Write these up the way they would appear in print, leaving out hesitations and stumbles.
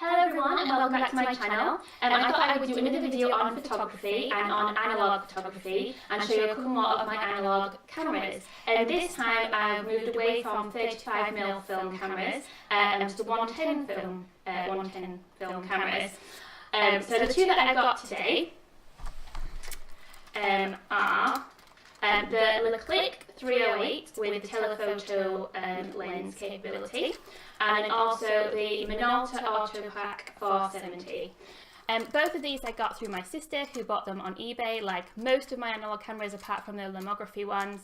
Hello everyone and welcome back to my channel. I thought I would do another video on photography and on analogue photography and show you a couple more of my analogue cameras. This time I've moved away from 35mm film cameras to 110 film cameras. So the two that I've got today are the Clic 308 with telephoto lens capability, and also the Minolta Auto Pack 470. Both of these I got through my sister, who bought them on eBay, like most of my analogue cameras apart from the lomography ones.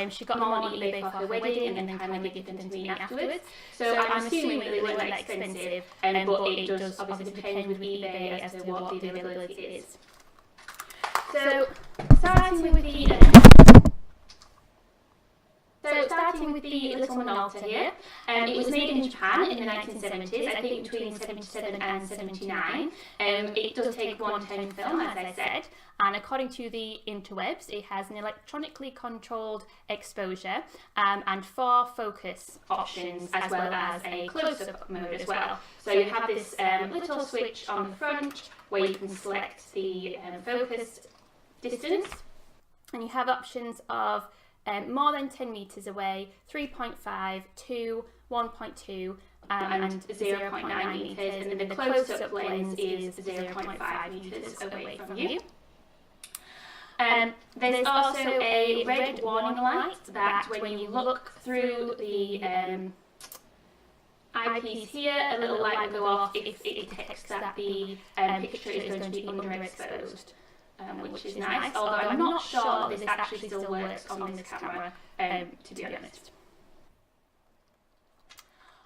She got them on eBay for her wedding and then kindly gifted them to me afterwards. So I'm assuming that they weren't that expensive, but it does obviously depend with eBay as to what the availability is. So starting with the little Minolta here, it was made in Japan in the 1970s, I think between 77 and 79. It does take 110 film, as I said, and according to the interwebs, it has an electronically controlled exposure and 4 focus options, as well as a close-up mode as well. So you have this little switch on the front where you can select the focus distance, and you have options of more than 10 metres away, 3.5, 2, 1.2 and 0.9 metres, and then the close-up lens is 0.5 metres away from you. There's also a red warning light that when you look through the eyepiece here, a little light will go off if it detects that the picture is going to be underexposed. Which is nice, although I'm not sure this actually still works on this camera, to be honest.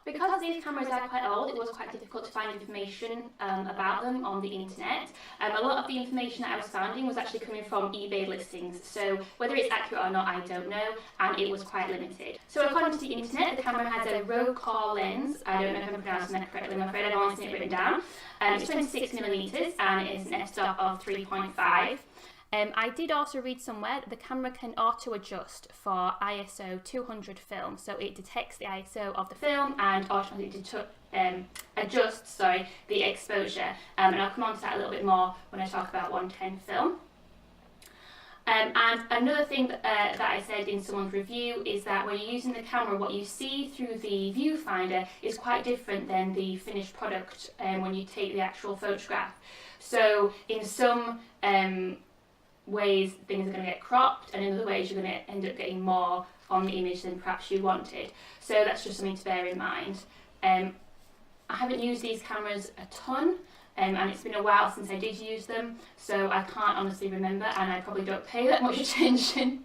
Because these cameras are quite old, it was quite difficult to find information about them on the internet. A lot of the information that I was finding was actually coming from eBay listings, so whether it's accurate or not I don't know, and it was quite limited. So according to the internet, the camera has a row core lens. I don't know if I'm pronouncing that correctly, I'm afraid I've only seen it written down. It's 26mm and it's an f-stop of 3.5. I did also read somewhere that the camera can auto-adjust for ISO 200 film, so it detects the ISO of the film and automatically adjusts the exposure, and I'll come on to that a little bit more when I talk about 110 film. And another thing that I said in someone's review is that when you're using the camera, what you see through the viewfinder is quite different than the finished product when you take the actual photograph. So in some ways things are going to get cropped, and in other ways you're going to end up getting more on the image than perhaps you wanted. So that's just something to bear in mind. I haven't used these cameras a ton, and it's been a while since I did use them, so I can't honestly remember, and I probably don't pay that much attention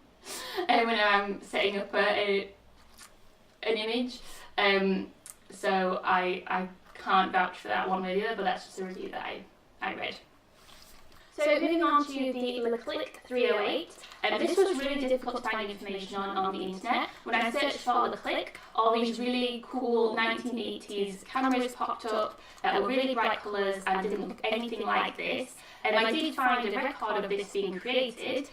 when I'm setting up an image. So I can't vouch for that one way or the other, but that's just a review that I read. So moving on to the Clic 308, this was really difficult to find information on the internet. When I searched for the Clic, all these really cool 1980s cameras popped up that were really bright colours and didn't look anything like this. I did find a record of this being created,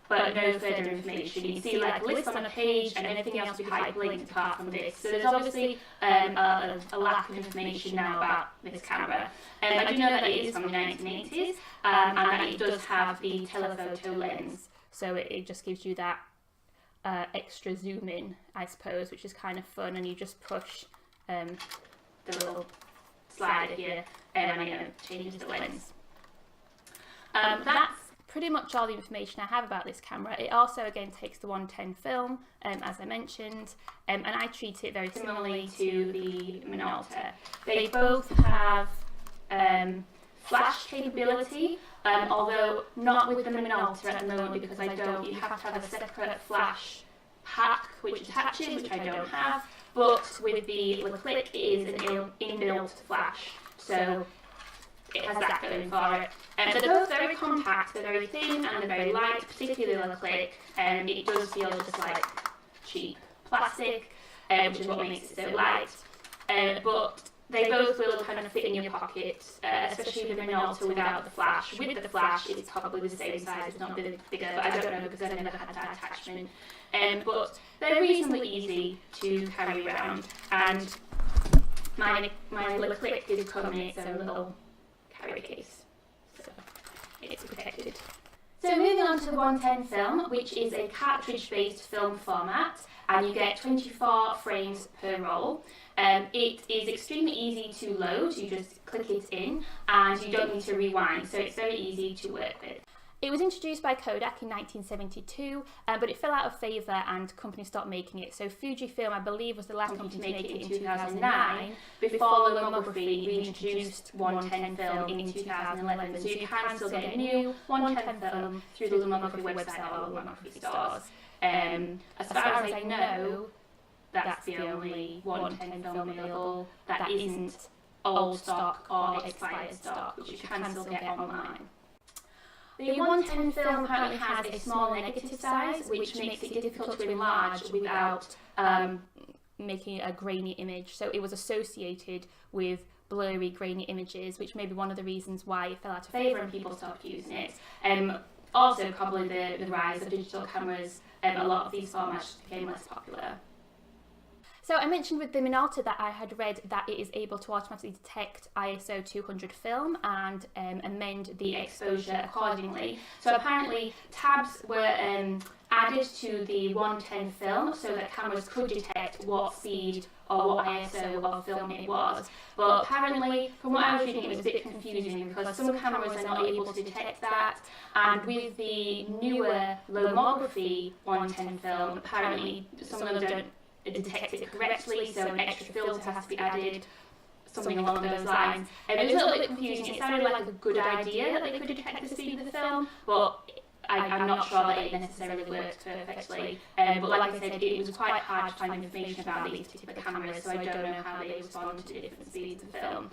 but no further information. You see like lists on a page and anything else will be hyperlinked apart from this. So there's obviously a lack of information now about this camera. I do know that it is from the 1980s and that it does have the telephoto lens. So it just gives you that extra zoom in, I suppose, which is kind of fun, and you just push the little slider here and it changes the lens. That's pretty much all the information I have about this camera. It also again takes the 110 film, as I mentioned, and I treat it very similarly to the Minolta. They both have flash capability, although not with the Minolta at the moment, because I don't. You have to have a separate flash pack which attaches, which I don't have, but with the Clic it is an inbuilt flash, so it has that going for it. They're both very compact, they're very thin and they're very light, particularly the Clic, and it does feel just like cheap plastic, which is what makes it so light. But they both will kind of fit in your pocket, especially the Minolta without the flash. With the flash, it's probably the same size, it's not a bit bigger, but I don't know because I've never had that attachment. But they're reasonably easy to carry around, and my little Clic did come in its own little carry case, so it's protected. So moving on to the 110 film, which is a cartridge-based film format, and you get 24 frames per roll. It is extremely easy to load, you just click it in, and you don't need to rewind, so it's very easy to work with. It was introduced by Kodak in 1972, but it fell out of favour and companies stopped making it. So Fujifilm, I believe, was the last company to make it in 2009, before lomography reintroduced 110 film in 2011. So you can still get a new 110 film through the lomography website or lomography stores. As far as I know, that's the only 110 film available that isn't old stock or expired stock, which you can still get online. The 110 film apparently has a small negative size, which makes it difficult to enlarge without making a grainy image. So it was associated with blurry, grainy images, which may be one of the reasons why it fell out of favour and people stopped using it. Also, probably the rise of digital cameras, a lot of these formats became less popular. So I mentioned with the Minolta that I had read that it is able to automatically detect ISO 200 film and amend the exposure accordingly. So apparently tabs were added to the 110 film so that cameras could detect what speed or what ISO of film it was. But apparently, from what I was reading, it was a bit confusing because some cameras are not able to detect that, and with the newer lomography 110 film, apparently some of them don't detect it correctly, so an extra filter has to be added, something along those lines. It was a little bit confusing. It sounded like a good idea that they could detect the speed of the film, but I'm not sure that it necessarily worked perfectly. But like I said, it was quite hard to find information about these particular cameras, so I don't know how they respond to different speeds of film.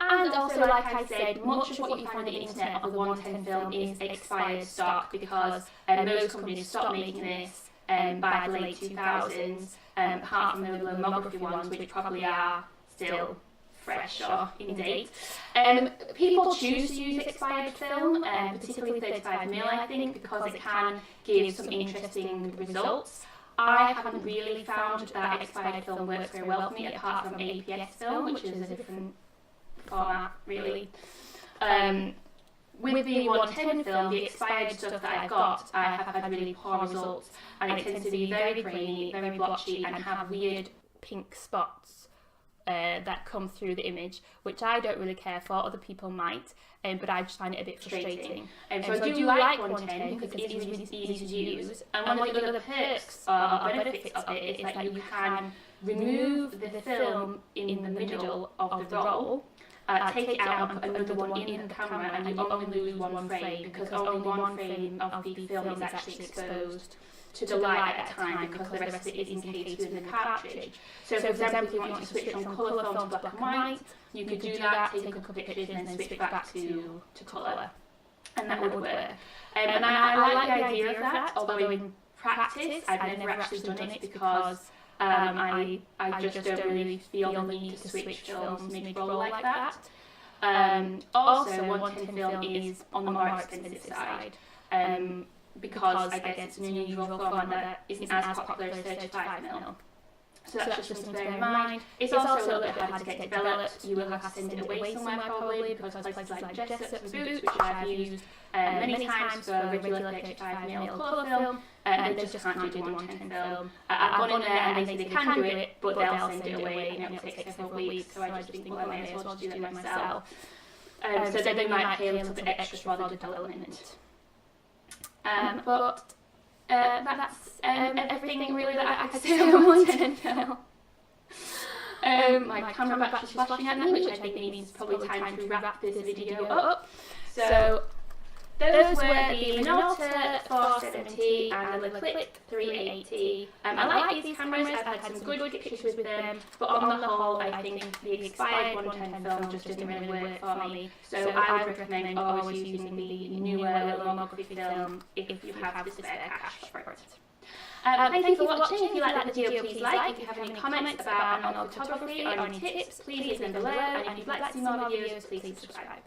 And also, like I said, much of what you find on the internet of the 110 film is expired stock because most companies stopped making this by the late 2000s, apart from the lomography ones, which probably are still fresh or in date. People choose to use expired film, particularly 35mm, I think, because it can give some interesting results. I haven't really found that expired film works very well for me, apart from APS film, which is a different format, really. With the 110 film, the expired stuff that I've got, I have had really poor results, and it tends to be very grainy, very blotchy, and have weird pink spots that come through the image, which I don't really care for. Other people might, but I just find it a bit frustrating. So I do like 110 because it is really easy to use, and one of the other perks or benefits of it is that you can remove the film in the middle of the roll, take it out and put another one in the camera, and you only lose one frame because only one frame of the film is actually exposed to the light at a time because the rest of it is encased within the cartridge. So for example, if you want to switch from colour film to black and white, you could do that, take a couple of pictures and then switch back to colour, and that would work. And I like the idea of that, although in practice I've never actually done it because I just don't really feel the need to switch films mid-roll like that. Also, 110 film is on the more expensive side because I guess it's an unusual format that isn't as popular as 35mm. So that's just something to bear in mind. It's also a little bit hard to get developed. You will have to send it away somewhere probably because places like Jessup and Boots, which I've used many times for regular 35mm colour film, and they just can't do the 110 film. I've gone in there and they can do it, but they'll send it away and it'll take several weeks, so I just think, well, I may as well just do it myself. So then they might pay a little bit extra for the development. But that's everything really that I could say on 110 film. My camera battery is flashing at me, which I think means probably time to wrap this video up. So those were the Minolta 470 and the Clic 380. I like these cameras, I've had some good pictures with them, but on the whole I think the expired 110 film just didn't really work for me. So I would recommend always using the newer lomography film if you have the spare cash for it. Thank you for watching. If you like the video, please like. If you have any comments about analog photography or any tips, please leave them below. And if you'd like to see more videos, please subscribe.